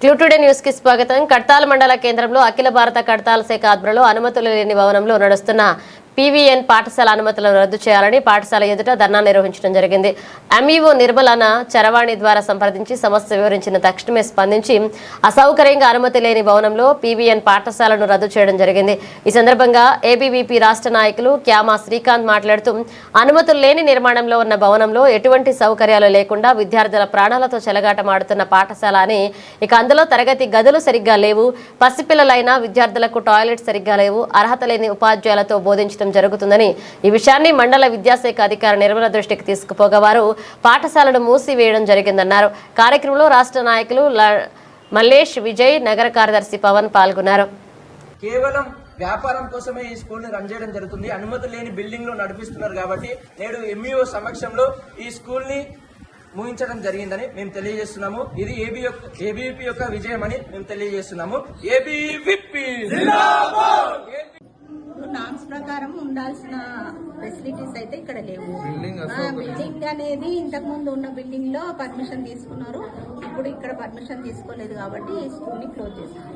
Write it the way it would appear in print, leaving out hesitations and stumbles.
క్లూటుడే news కి స్వాగతం. కడ్తాల్ మండల కేంద్రంలో అఖిల భారత కడ్తాల్ శాఖ ఆధ్వర్యంలో అనుమతులు లేని భవనంలో నడుస్తున్న పీవీఎన్ పాఠశాల అనుమతులను రద్దు చేయాలని పాఠశాల ఎదుట ధర్నా నిర్వహించడం జరిగింది. ఎంఈఓ నిర్మలన చరవాణి ద్వారా సంప్రదించి సమస్య వివరించిన తక్షణమే స్పందించి అసౌకర్యంగా అనుమతి లేని భవనంలో పీవీఎన్ పాఠశాలను రద్దు చేయడం జరిగింది. ఈ సందర్భంగా ఏబీవీపీ రాష్ట్ర నాయకులు క్యామా శ్రీకాంత్ మాట్లాడుతూ అనుమతులు లేని నిర్మాణంలో ఉన్న భవనంలో ఎటువంటి సౌకర్యాలు లేకుండా విద్యార్థుల ప్రాణాలతో చెలగాటమాడుతున్న పాఠశాల అని, ఇక అందులో తరగతి గదులు సరిగ్గా లేవు, పసిపిల్లలైన విద్యార్థులకు టాయిలెట్ సరిగ్గా లేవు, అర్హత లేని ఉపాధ్యాయులతో బోధించడం జరుగుతుందని, ఈ విషయాన్ని మండల విద్యాశాఖ అధికారి నిర్మల దృష్టికి తీసుకుపోగా వారు పాఠశాలను మూసివేయడం జరిగిందన్నారు. కార్యక్రమంలో రాష్ట్ర నాయకులు మల్లేష్, విజయ్, నగర కార్యదర్శి పవన్ పాల్గొన్నారు. కేవలం వ్యాపారం కోసమే ఈ స్కూల్ ని రన్ చేయడం జరుగుతుంది. అనుమతి లేని బిల్డింగ్ లో నడిపిస్తున్నారు కాబట్టి నేడు ఎంఈఓ సమక్షంలో ఈ స్కూల్ ని ముగించడం జరిగిందని మేము తెలియజేస్తున్నాము. ఇది ఏబీవీపీ యొక్క విజయం అని మేము తెలియజేస్తున్నాము. ఏబీవీపీ నామ్స్ ప్రకారం ఉండాల్సిన ఫెసిలిటీస్ అయితే ఇక్కడ లేవు. బిల్డింగ్ అనేది ఇంతకు ముందు ఉన్న బిల్డింగ్ లో పర్మిషన్ తీసుకున్నారు, ఇప్పుడు ఇక్కడ పర్మిషన్ తీసుకోలేదు కాబట్టి ఈ స్కూల్ ని క్లోజ్ చేశారు.